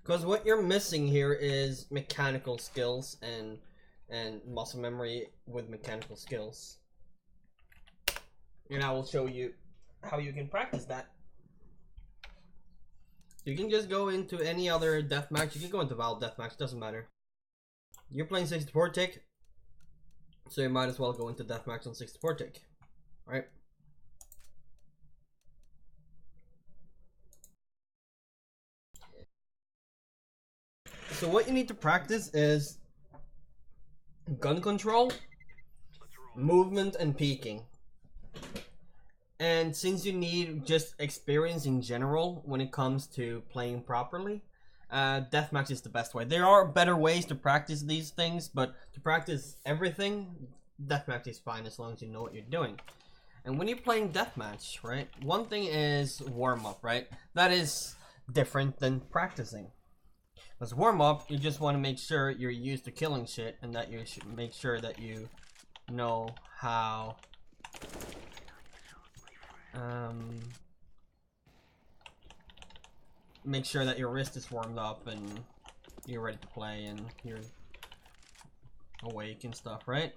Because what you're missing here is mechanical skills and muscle memory with mechanical skills. And I will show you how you can practice that. You can just go into any other deathmatch. You can go into Valve deathmatch, doesn't matter. You're playing 64 tick, so you might as well go into deathmatch on 64 tick, right? So what you need to practice is gun control, movement, and peeking. And since you need just experience in general when it comes to playing properly, deathmatch is the best way. There are better ways to practice these things, but to practice everything, deathmatch is fine as long as you know what you're doing. And when you're playing deathmatch, right, one thing is warm-up, right? That is different than practicing. As warm-up, you just want to make sure you're used to killing shit, and that you should make sure that you know how make sure that your wrist is warmed up and you're ready to play and you're awake and stuff, right?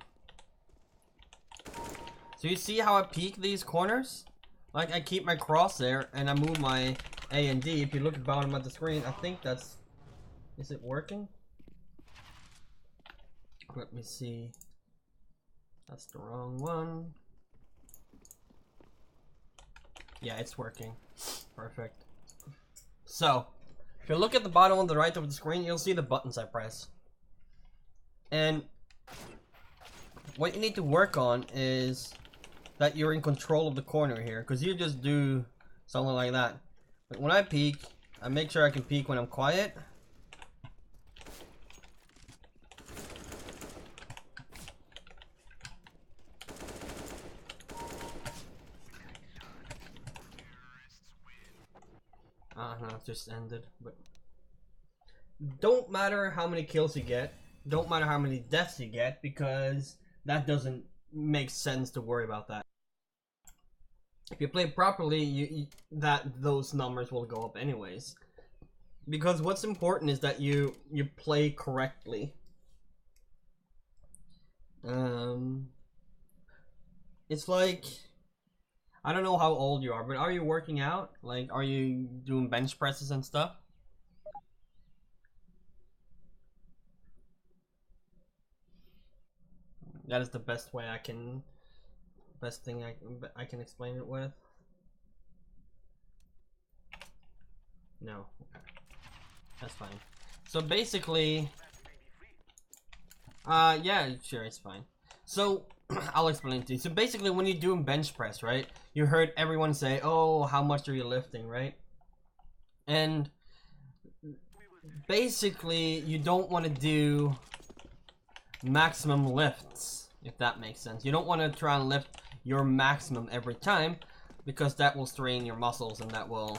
So you see how I peek these corners? Like, I keep my crosshair and I move my A and D. If you look at the bottom of the screen, I think that's... Is it working? Let me see. That's the wrong one. Yeah, it's working. Perfect. So, if you look at the bottom on the right of the screen, you'll see the buttons I press. And what you need to work on is that you're in control of the corner here, because you just do something like that. But when I peek, I make sure I can peek when I'm quiet. No, it just ended. But don't matter how many kills you get, don't matter how many deaths you get, because that doesn't make sense to worry about that. If you play properly, those numbers will go up anyways. Because what's important is that you play correctly. It's like, I don't know how old you are, but are you working out? Like, are you doing bench presses and stuff? That is the best way I can, best thing I can explain it with. No, okay. That's fine. So basically, yeah, sure, it's fine. So, I'll explain it to you. So basically, when you're doing bench press, right, you heard everyone say, oh, how much are you lifting, right? And basically, you don't want to do maximum lifts, if that makes sense. You don't want to try and lift your maximum every time, because that will strain your muscles and that will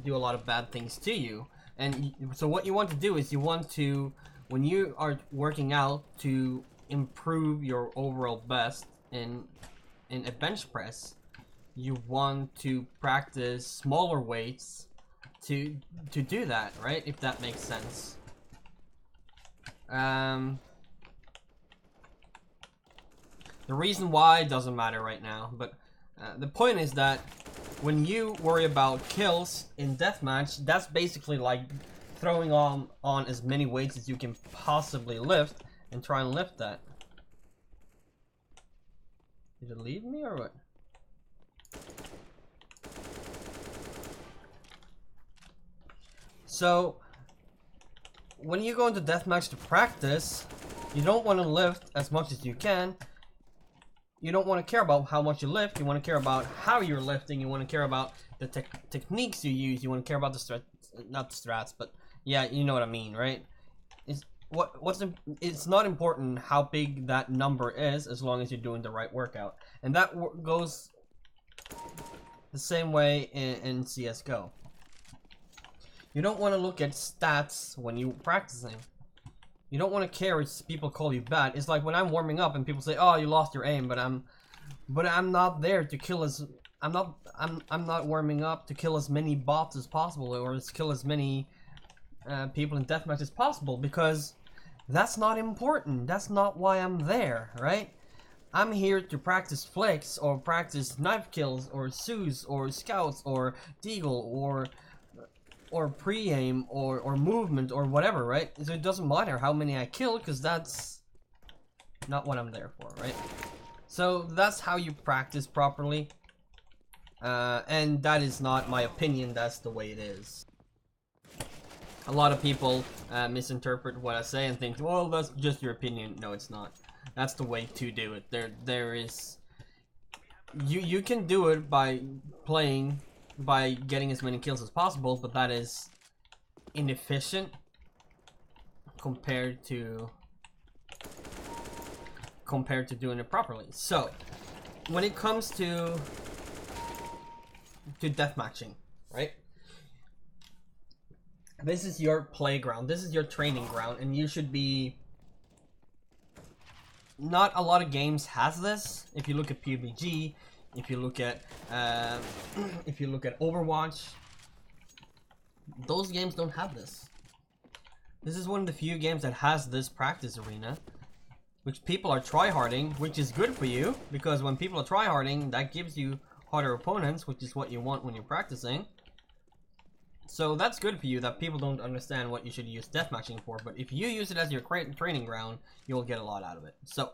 do a lot of bad things to you. And so what you want to do is you want to, when you are working out to improve your overall best in a bench press, you want to practice smaller weights to do that, right? If that makes sense. The reason why doesn't matter right now, but the point is that when you worry about kills in deathmatch, that's basically like throwing on as many weights as you can possibly lift and try and lift that. Did it leave me or what? So when you go into deathmatch to practice, you don't want to lift as much as you can. You don't want to care about how much you lift. You want to care about how you're lifting. You want to care about the techniques you use. You want to care about the strats, not the strats, but yeah, you know what I mean, right? It's not important how big that number is, as long as you're doing the right workout, and that goes the same way in CS:GO. You don't want to look at stats when you're practicing. You don't want to care if people call you bad. It's like when I'm warming up and people say, "Oh, you lost your aim," but I'm not there to kill as I'm not warming up to kill as many bots as possible or to kill as many people in deathmatch as possible, because that's not important. That's not why I'm there, right? I'm here to practice flicks or practice knife kills or Sues or scouts or deagle or pre-aim or movement or whatever, right? So it doesn't matter how many I kill, because that's not what I'm there for, right? So that's how you practice properly. And that is not my opinion, that's the way it is. A lot of people misinterpret what I say and think, well, that's just your opinion. No, it's not. That's the way to do it. There is... You can do it by playing, by getting as many kills as possible, but that is inefficient compared to doing it properly. So, when it comes to deathmatching, right? This is your playground. This is your training ground, and you should be... Not a lot of games has this. If you look at PUBG, if you look at Overwatch, those games don't have this. This is one of the few games that has this practice arena, which people are tryharding, which is good for you, because when people are tryharding, that gives you harder opponents, which is what you want when you're practicing. So that's good for you, that people don't understand what you should use deathmatching for, but if you use it as your training ground, you'll get a lot out of it. So,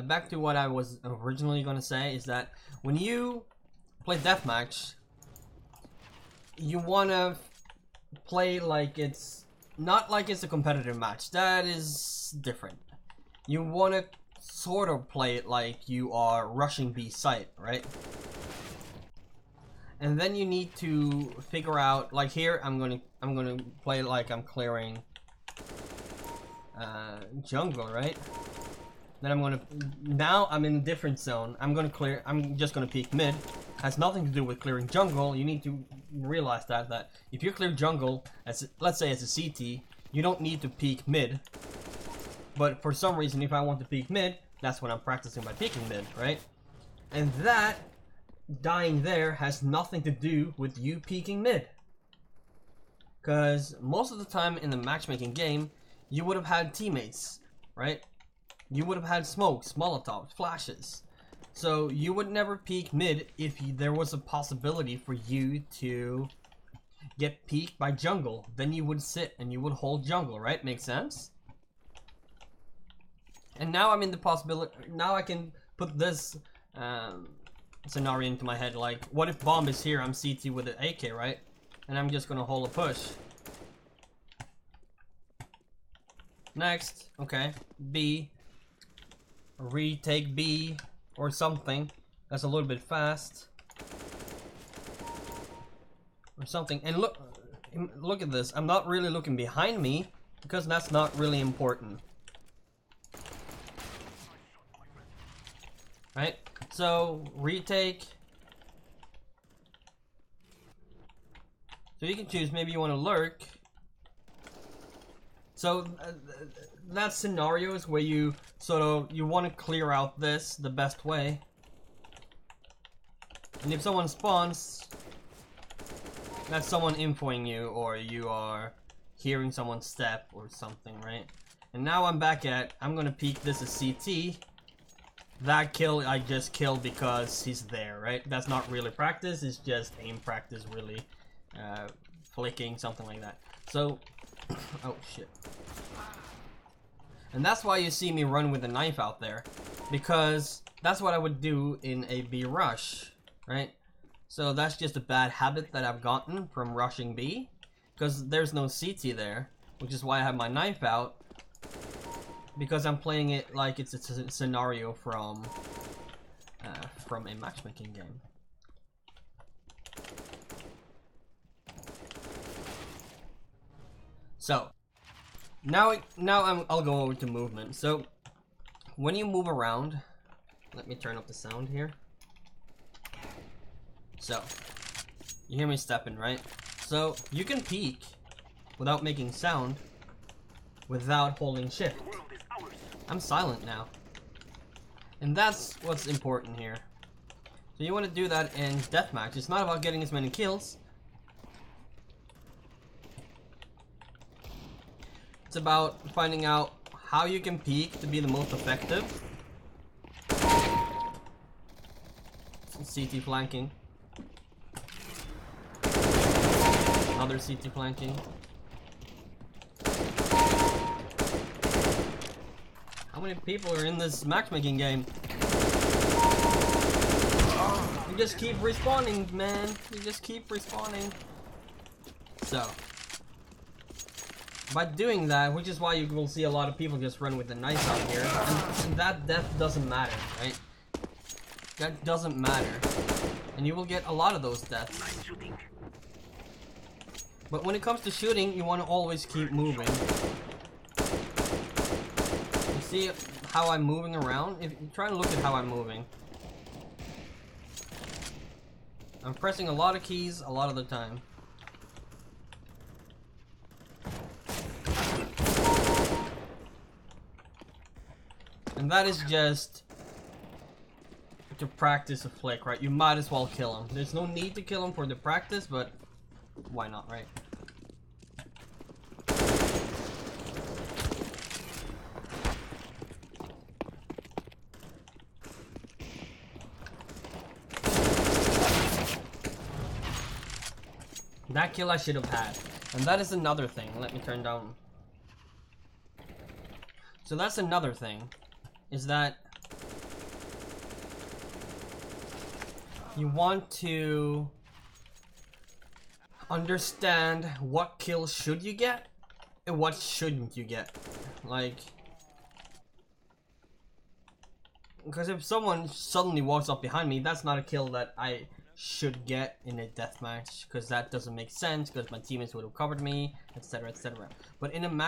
back to what I was originally going to say, is that when you play deathmatch, you want to play like it's... Not like it's a competitive match, that is different. You want to sort of play it like you are rushing B site, right? And then you need to figure out, like here, I'm gonna play it like I'm clearing jungle, right? Then now I'm in a different zone. I'm just gonna peek mid. Has nothing to do with clearing jungle. You need to realize that if you clear jungle, let's say as a CT, you don't need to peek mid. But for some reason, if I want to peek mid, that's when I'm practicing by peeking mid, right? And that dying there has nothing to do with you peeking mid, because most of the time in the matchmaking game you would have had teammates, right? You would have had smokes, molotovs, flashes, so you would never peek mid if there was a possibility for you to get peeked by jungle. Then you would sit and you would hold jungle, right? Makes sense? And now I'm in the possibility, now I can put this scenario into my head, like, what if bomb is here, I'm CT with an AK, right? And I'm just gonna hold a push. Next, okay, B, retake B or something that's a little bit fast or something. And look at this, I'm not really looking behind me because that's not really important, right? So, retake. So you can choose, maybe you want to lurk. So, that scenario is where you want to clear out this the best way. And if someone spawns, that's someone infoing you, or you are hearing someone's step or something, right? And now I'm back at, I'm gonna peek this as CT. That kill I just killed because he's there, right? That's not really practice, it's just aim practice, really. Flicking, something like that. So, oh shit. And that's why you see me run with a knife out there, because that's what I would do in a B rush, right? So that's just a bad habit that I've gotten from rushing B, because there's no CT there, which is why I have my knife out. Because I'm playing it like it's a scenario from a matchmaking game. So now I'll go over to movement. So when you move around, let me turn up the sound here. So you hear me stepping, right? So you can peek without making sound, without holding shift. I'm silent now. And that's what's important here. So you want to do that in deathmatch. It's not about getting as many kills. It's about finding out how you can peek to be the most effective. CT flanking. Another CT flanking. How many people are in this matchmaking game? You just keep respawning, man. You just keep respawning. So, by doing that, which is why you will see a lot of people just run with the knife out here, and that death doesn't matter, right? That doesn't matter. And you will get a lot of those deaths. But when it comes to shooting, you want to always keep moving. You see how I'm moving around? If you try to look at how I'm moving. I'm pressing a lot of keys a lot of the time. And that is just to practice a flick, right? You might as well kill him. There's no need to kill him for the practice, but why not, right? That kill I should have had. And that is another thing. Let me turn down. So that's another thing. Is that you want to understand what kills should you get and what shouldn't you get. Like, because if someone suddenly walks up behind me, that's not a kill that I should get in a deathmatch, because that doesn't make sense, because my teammates would have covered me, etc, etc. But in a match